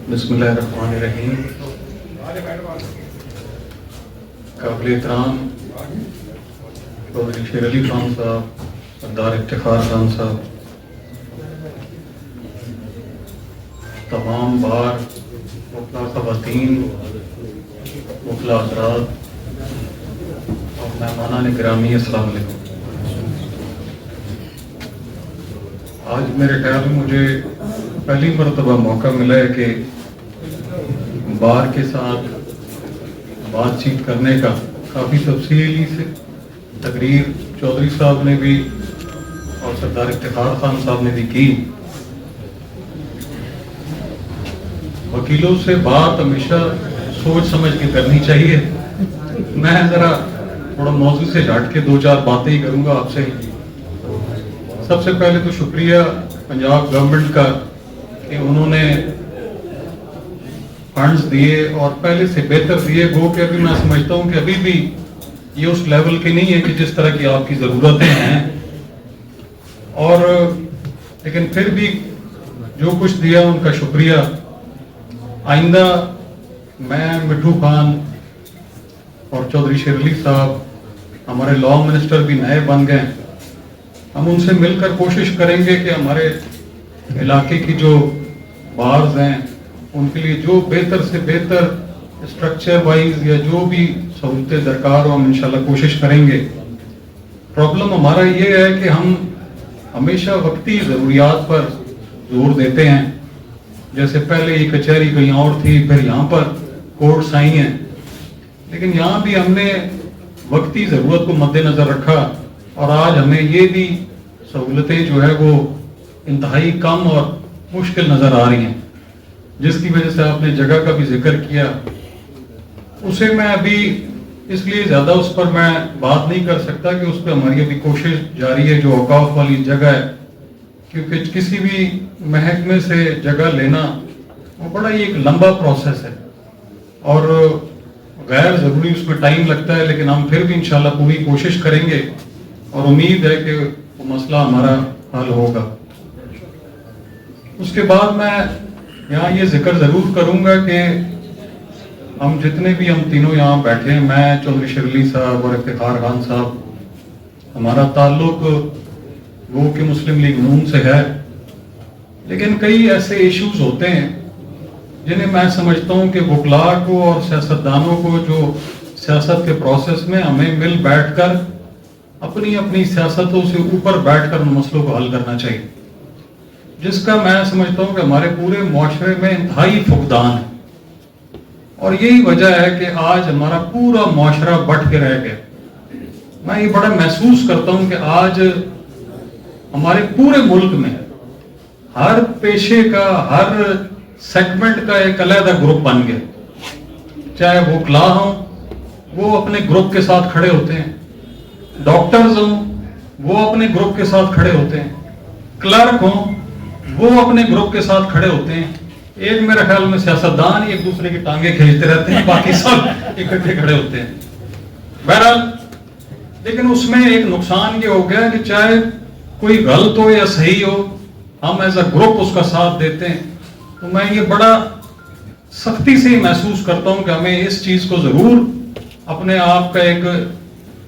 بسم اللہ الرحمن الرحیم. قابل احترام چودھری شیر علی خان صاحب، سردار افتخار خان صاحب، تمام بار وکلا خواتین، وکلا حضرات اور مہمانان گرامی، السلام علیکم. آج میرے خیال میں مجھے پہلی مرتبہ موقع ملا ہے کہ بار کے ساتھ بات چیت کرنے کا. کافی تفصیلی سے تقریر چودھری صاحب نے بھی اور سردار افتخار خان صاحب نے بھی کی. وکیلوں سے بات ہمیشہ سوچ سمجھ کے کرنی چاہیے. میں ذرا تھوڑا موضوع سے ہٹ کے دو چار باتیں ہی کروں گا آپ سے. سب سے پہلے تو شکریہ پنجاب گورنمنٹ کا کہ انہوں نے فنڈز دیے اور پہلے سے بہتر دیے. گو کہ ابھی میں سمجھتا ہوں کہ ابھی بھی یہ اس لیول کے نہیں ہے کہ جس طرح کی آپ کی ضرورتیں ہیں، اور لیکن پھر بھی جو کچھ دیا ان کا شکریہ. آئندہ میں مٹھو خان اور چودھری شیر علی صاحب، ہمارے لاء منسٹر بھی نئے بن گئے، ہم ان سے مل کر کوشش کریں گے کہ ہمارے علاقے کی جو بارز ہیں ان کے لیے جو بہتر سے بہتر اسٹرکچر وائز یا جو بھی سہولتیں درکار ہو ہم انشاءاللہ کوشش کریں گے. پرابلم ہمارا یہ ہے کہ ہم ہمیشہ وقتی ضروریات پر زور دیتے ہیں. جیسے پہلے یہ کچہری کہیں اور تھی، پھر یہاں پر کورٹس آئی ہیں، لیکن یہاں بھی ہم نے وقتی ضرورت کو مد نظر رکھا اور آج ہمیں یہ بھی سہولتیں جو ہے وہ انتہائی کم اور مشکل نظر آ رہی ہیں، جس کی وجہ سے آپ نے جگہ کا بھی ذکر کیا. اسے میں ابھی اس لیے زیادہ اس پر میں بات نہیں کر سکتا کہ اس پہ ہماری ابھی کوشش جاری ہے جو اوقاف والی جگہ ہے، کیونکہ کسی بھی محکمے سے جگہ لینا وہ بڑا ہی ایک لمبا پروسیس ہے اور غیر ضروری اس میں ٹائم لگتا ہے. لیکن ہم پھر بھی انشاءاللہ پوری کوشش کریں گے اور امید ہے کہ وہ مسئلہ ہمارا حل ہوگا. اس کے بعد میں یہاں یہ ذکر ضرور کروں گا کہ ہم جتنے بھی ہم تینوں یہاں بیٹھے ہیں، میں، چودھری شیر علی صاحب اور افتخار خان صاحب، ہمارا تعلق وہ کہ مسلم لیگ نون سے ہے، لیکن کئی ایسے ایشوز ہوتے ہیں جنہیں میں سمجھتا ہوں کہ وکلاء کو اور سیاستدانوں کو جو سیاست کے پروسیس میں ہمیں مل بیٹھ کر اپنی اپنی سیاستوں سے اوپر بیٹھ کر ان مسئلوں کو حل کرنا چاہیے، جس کا میں سمجھتا ہوں کہ ہمارے پورے معاشرے میں انتہائی فقدان ہے. اور یہی وجہ ہے کہ آج ہمارا پورا معاشرہ بٹ کے رہ گیا. میں یہ بڑا محسوس کرتا ہوں کہ آج ہمارے پورے ملک میں ہر پیشے کا، ہر سیگمنٹ کا ایک علیحدہ گروپ بن گیا. چاہے وہ وکلاء ہوں وہ اپنے گروپ کے ساتھ کھڑے ہوتے ہیں، ڈاکٹرز ہوں وہ اپنے گروپ کے ساتھ کھڑے ہوتے ہیں، کلرک ہوں وہ اپنے گروپ کے ساتھ کھڑے ہوتے ہیں. ایک میرے خیال میں سیاستدان ایک دوسرے کی ٹانگیں کھینچتے رہتے ہیں، باقی سب اکٹھے کھڑے ہوتے ہیں. بہرحال لیکن اس میں ایک نقصان یہ ہو گیا کہ چاہے کوئی غلط ہو یا صحیح ہو، ہم ایز اے گروپ اس کا ساتھ دیتے ہیں. تو میں یہ بڑا سختی سے محسوس کرتا ہوں کہ ہمیں اس چیز کو ضرور اپنے آپ کا ایک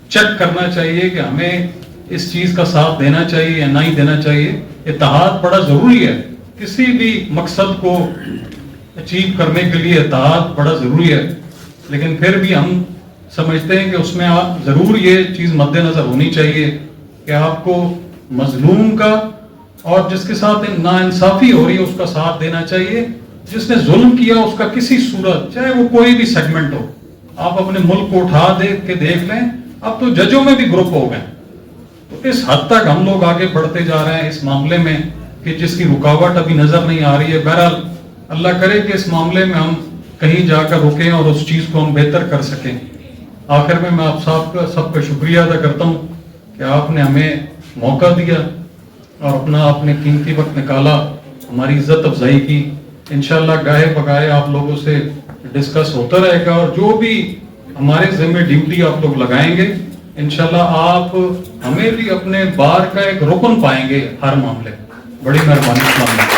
چیک کرنا چاہیے کہ ہمیں اس چیز کا ساتھ دینا چاہیے یا نہیں دینا چاہیے. اتحاد بڑا ضروری ہے، کسی بھی مقصد کو اچیو کرنے کے لیے اتحاد بڑا ضروری ہے. لیکن پھر بھی ہم سمجھتے ہیں کہ اس میں ضرور یہ چیز مد نظر ہونی چاہیے کہ آپ کو مظلوم کا اور جس کے ساتھ ناانصافی ہو رہی ہے اس کا ساتھ دینا چاہیے. جس نے ظلم کیا اس کا کسی صورت، چاہے وہ کوئی بھی سیگمنٹ ہو، آپ اپنے ملک کو اٹھا کے دیکھ لیں. اب تو ججوں میں بھی گروپ ہو گئے. تو اس حد تک ہم لوگ آگے بڑھتے جا رہے ہیں اس معاملے میں کہ جس کی رکاوٹ ابھی نظر نہیں آ رہی ہے. بہرحال اللہ کرے کہ اس معاملے میں ہم کہیں جا کر رکیں اور اس چیز کو ہم بہتر کر سکیں. آخر میں آپ سب کا شکریہ ادا کرتا ہوں کہ آپ نے ہمیں موقع دیا اور اپنے قیمتی وقت نکالا، ہماری عزت افزائی کی. انشاءاللہ گاہے بگاہے آپ لوگوں سے ڈسکس ہوتا رہے گا اور جو بھی ہمارے ذمہ ڈیوٹی آپ لوگ لگائیں گے انشاءاللہ آپ ہمیں بھی اپنے بار کا ایک رکن پائیں گے ہر معاملے. بڑی مہربانی.